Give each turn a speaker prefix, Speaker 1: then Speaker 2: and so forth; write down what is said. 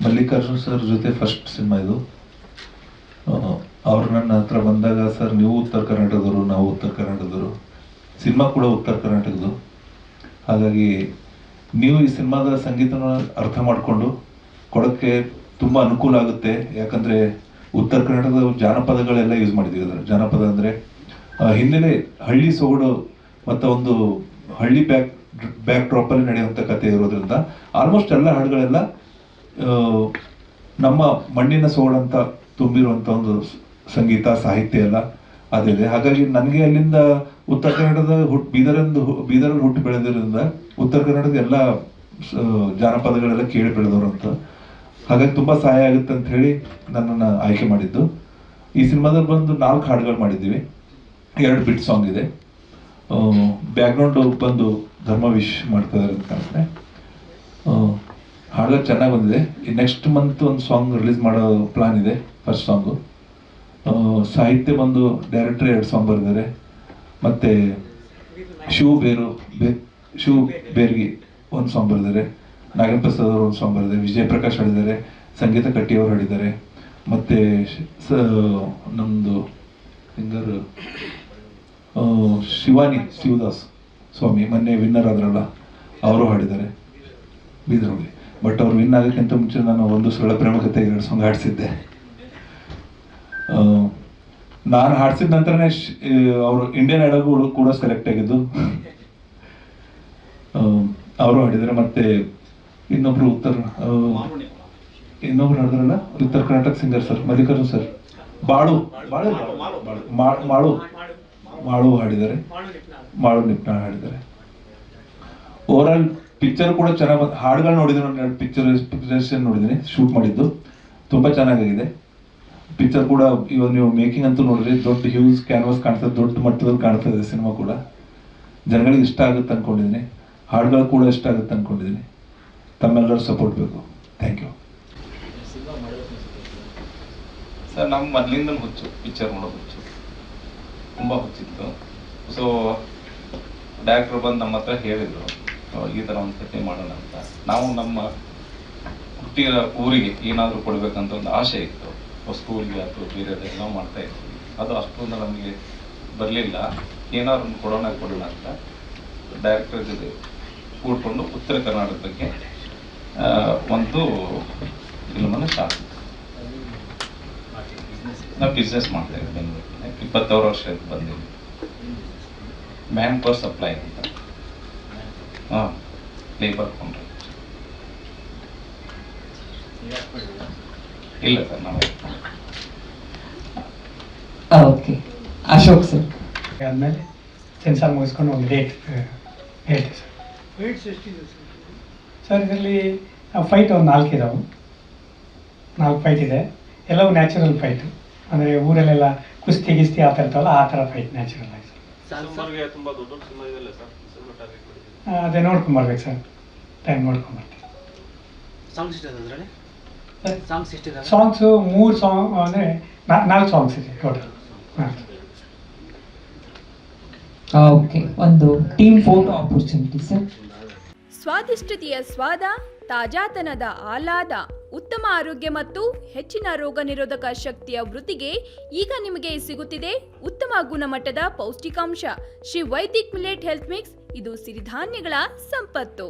Speaker 1: Mallikarjun sir ಜೊತೆ first cinema ಇದು. ಅವ್ರು ನನ್ನ ಹತ್ರ ಬಂದಾಗ, ಸರ್ ನೀವು ಉತ್ತರ ಕರ್ನಾಟಕದವರು, ನಾವು ಉತ್ತರ ಕರ್ನಾಟಕದವರು, ಸಿನಿಮಾ ಕೂಡ ಉತ್ತರ ಕರ್ನಾಟಕದ್ದು, ಹಾಗಾಗಿ ನೀವು ಈ ಸಿನಿಮಾದ ಸಂಗೀತನ ಅರ್ಥ ಮಾಡಿಕೊಂಡು ಕೊಡೋಕ್ಕೆ ತುಂಬ ಅನುಕೂಲ ಆಗುತ್ತೆ. ಯಾಕಂದರೆ ಉತ್ತರ ಕನ್ನಡದ ಜಾನಪದಗಳೆಲ್ಲ ಯೂಸ್ ಮಾಡಿದ್ದೀವಿ. ಅದರ ಜಾನಪದ ಅಂದರೆ ಹಿನ್ನೆಲೆ ಹಳ್ಳಿ ಸೊಗಡು ಮತ್ತು ಒಂದು ಹಳ್ಳಿ ಬ್ಯಾಕ್ ಡ್ರಾಪಲ್ಲಿ ನಡೆಯುವಂಥ ಕಥೆ ಇರೋದ್ರಿಂದ ಆಲ್ಮೋಸ್ಟ್ ಎಲ್ಲ ಹಾಡುಗಳೆಲ್ಲ ನಮ್ಮ ಮಣ್ಣಿನ ಸೊಗಡಂತ ತುಂಬಿರುವಂಥ ಒಂದು ಸಂಗೀತ ಸಾಹಿತ್ಯ ಎಲ್ಲ ಅದಿದೆ. ಹಾಗಾಗಿ ನನಗೆ ಅಲ್ಲಿಂದ ಉತ್ತರ ಕನ್ನಡದ ಬೀದರಲ್ಲಿ ಹುಟ್ಟು ಬೆಳೆದಿರೋದ್ರಿಂದ ಉತ್ತರ ಕನ್ನಡದ ಎಲ್ಲ ಜಾನಪದಗಳೆಲ್ಲ ಕೇಳಿ ಬೆಳೆದವರು ಅಂತ, ಹಾಗಾಗಿ ತುಂಬ ಸಹಾಯ ಆಗುತ್ತೆ ಅಂತ ಹೇಳಿ ನನ್ನನ್ನು ಆಯ್ಕೆ ಮಾಡಿದ್ದು. ಈ ಸಿನಿಮಾದಲ್ಲಿ ಬಂದು 4 ಹಾಡುಗಳು ಮಾಡಿದ್ದೀವಿ. 2 ಬಿಟ್ ಸಾಂಗ್ ಇದೆ. ಬ್ಯಾಕ್ಗ್ರೌಂಡ್ ಬಂದು ಧರ್ಮವಿಶ್ ಮಾಡ್ತಿದ್ದಾರೆ ಅಂತ ಕಾಣುತ್ತೆ. ಹಾಡುಗಳು ಚೆನ್ನಾಗಿ ಬಂದಿದೆ. ಈ ನೆಕ್ಸ್ಟ್ ಮಂತ್ ಒಂದು ಸಾಂಗ್ ರಿಲೀಸ್ ಮಾಡೋ ಪ್ಲಾನ್ ಇದೆ. ಫಸ್ಟ್ ಸಾಂಗು ಸಾಹಿತ್ಯ ಬಂದು ಡೈರೆಕ್ಟರ್ 2 ಸಾಂಗ್ ಬರೆದಿದ್ದಾರೆ. ಮತ್ತು ಶಿವ್ ಬೇರ್ಗಿ ಒಂದು ಸಾಂಗ್ ಬರೆದಿದ್ದಾರೆ. ನಾಗೇಂದ್ರ ಪ್ರಸಾದ್ ಅವರು ಒಂದು ಸಾಂಗ್ ಬರೆದಿದ್ದಾರೆ. ವಿಜಯ್ ಪ್ರಕಾಶ್ ಹಾಡಿದ್ದಾರೆ. ಸಂಗೀತ ಕಟ್ಟಿ ಅವರು ಹಾಡಿದ್ದಾರೆ. ಮತ್ತು ನಮ್ಮದು ಸಿಂಗರ್ ಶಿವದಾಸ್ ಸ್ವಾಮಿ ಮೊನ್ನೆ ವಿನ್ನರ್ ಆದ್ರಲ್ಲ, ಅವರು ಹಾಡಿದ್ದಾರೆ ಬೀದರ್ಗೆ. ಬಟ್ ಅವ್ರು ವಿನ್ ಆಗೋಕ್ಕಿಂತ ಮುಂಚೆ ನಾನು ಒಂದು ಸರಳ ಪ್ರೇಮ ಕಥೆ 2 ಸಾಂಗ್ ಹಾಡಿಸಿದ್ದೆ. ನಾನು ಹಾಡಿಸಿದ ನಂತರನೇ ಅವರು ಇಂಡಿಯನ್ ಐಡಲ್ ಕೂಡ ಸೆಲೆಕ್ಟ್ ಆಗಿದ್ದು, ಅವರು ಹಾಡಿದ್ದಾರೆ. ಮತ್ತೆ ಇನ್ನೊಬ್ರು ಹಾಡಿದ್ರಲ್ಲ ಉತ್ತರ Karnataka singer sir Mallikarjun sir, Malu ಹಾಡಿದ್ದಾರೆ. ಮಾಳು ನಿಪ್ನಾಳ್ ಹಾಡಿದ್ದಾರೆ. ಓವರ್ ಆಲ್ ಪಿಕ್ಚರ್ ಕೂಡ ಚೆನ್ನಾಗಿ ಹಾಡುಗಳು ನೋಡಿದ್ದೀನಿ. ಒಂದು ಪಿಕ್ಚರ್ಸ್ ನೋಡಿದ್ದೀನಿ, ಶೂಟ್ ಮಾಡಿದ್ದು ತುಂಬ ಚೆನ್ನಾಗಿದೆ. ಪಿಕ್ಚರ್ ಕೂಡ ಇವಾಗ ನೀವು ಮೇಕಿಂಗ್ ಅಂತೂ ನೋಡಿದ್ರಿ, ದೊಡ್ಡ ಹ್ಯೂಜ್ ಕ್ಯಾನ್ವಾಸ್ ಕಾಣ್ತದೆ, ದೊಡ್ಡ ಮಟ್ಟದಲ್ಲಿ ಕಾಣ್ತದೆ. ಸಿನಿಮಾ ಕೂಡ ಜನಗಳಿಗೆ ಇಷ್ಟ ಆಗುತ್ತೆ ಅಂದ್ಕೊಂಡಿದ್ದೀನಿ. ಹಾಡುಗಳು ಕೂಡ ಇಷ್ಟ ಆಗುತ್ತೆ ಅಂದ್ಕೊಂಡಿದ್ದೀನಿ. ತಮ್ಮೆಲ್ಲರೂ ಸಪೋರ್ಟ್ ಬೇಕು. Thank you
Speaker 2: sir. ನಮ್ಮ ಮೊದಲಿಂದ ಹುಚ್ಚು, ಪಿಕ್ಚರ್ ನೋಡೋದು ಹುಚ್ಚು, ತುಂಬ ಹುಚ್ಚಿತ್ತು. ಸೊ ಡೈರೆಕ್ಟ್ರು ಬಂದು ನಮ್ಮ ಹತ್ರ ಹೇಳಿದರು, ಈ ಥರ ಒಂದು ಕಥೆ ಮಾಡೋಣ ಅಂತ. ನಾವು ನಮ್ಮ ಹುಟ್ಟಿರೋ ಊರಿಗೆ ಏನಾದರೂ ಕೊಡಬೇಕಂತ ಒಂದು ಆಸೆ ಇತ್ತು. ಸ್ಕೂಲ್ಗೆ ಅಥವಾ ಬೇರೆದೆಲ್ಲ ನಾವು ಮಾಡ್ತಾ ಇದ್ವಿ. ಅದು ಅಷ್ಟೊಂದು ನಮಗೆ ಬರಲಿಲ್ಲ. ಏನಾದ್ರು ಒಂದು ಕೊಡೋಣ ಅಂತ ಡೈರೆಕ್ಟರ್ ಜೊತೆ ಕೂಡ್ಕೊಂಡು ಉತ್ತರ ಕರ್ನಾಟಕದ ಬಗ್ಗೆ ಒಂದು ಫಿಲ್ಮನ್ನು ಸ್ಟಾರ್ಟ್. ನಾವು ಬಿಸ್ನೆಸ್ ಮಾಡ್ತಾ ಇದ್ವಿ ಬೆಂಗಳೂರಿನಲ್ಲಿ. 26 ವರ್ಷ ಬಂದಿದ್ವಿ. ಮ್ಯಾನ್ ಪವರ್ ಸಪ್ಲೈ ಅಂತ, ಲೇಬರ್ ಕಾಂಟ್ರಾಕ್ಟ್ ಇಲ್ಲ ಸರ್. ನಾವು
Speaker 3: ಓಕೆ. ಅಶೋಕ್ ಸರ್
Speaker 4: ಆದಮೇಲೆ ಸೆನ್ಸಾರ್ ಮುಗಿಸ್ಕೊಂಡು ಒಂದು ಡೇಟ್ ಹೇಳ್ತೀವಿ ಸರ್. ಇದರಲ್ಲಿ ಫೈಟ್ ಒಂದು 4 ಇದಾವೆ. 4 ಫೈಟ್ ಇದೆ. ಎಲ್ಲವೂ ನ್ಯಾಚುರಲ್ ಫೈಟು, ಅಂದರೆ ಊರಲ್ಲೆಲ್ಲ ಕುಸ್ತಿ ಗಿಸ್ತಿ ಆ ಥರ ಇರ್ತಾವಲ್ಲ, ಆ ಥರ ಫೈಟ್ ನ್ಯಾಚುರಲ್ ಆಗಿ ಅದೇ ನೋಡ್ಕೊಂಬರ್ಬೇಕು ಸರ್. ಟೈಮ್ ನೋಡ್ಕೊಂಬರ್ತೀವಿ. ಸಾಂಗ್ಸು 3 ಸಾಂಗ್ ಅಂದರೆ 4 ಸಾಂಗ್ಸ್ ಇದೆ ಟೋಟಲ್.
Speaker 3: ಓಕೆ. ಒಂದು ಟೀಮ್ ಫೋಟೋ ಆಪರ್ಚುನಿಟಿ ಸರ್.
Speaker 5: ಸ್ವಾದಿಷ್ಟತೆಯ ಸ್ವಾದ, ತಾಜಾತನದ ಆಹ್ಲಾದ, ಉತ್ತಮ ಆರೋಗ್ಯ ಮತ್ತು ಹೆಚ್ಚಿನ ರೋಗ ನಿರೋಧಕ ಶಕ್ತಿಯ ವೃದ್ಧಿಗೆ ಈಗ ನಿಮಗೆ ಸಿಗುತ್ತಿದೆ ಉತ್ತಮ ಗುಣಮಟ್ಟದ ಪೌಷ್ಟಿಕಾಂಶ Shri Vaidik millet health mix. ಇದು ಸಿರಿಧಾನ್ಯಗಳ ಸಂಪತ್ತು.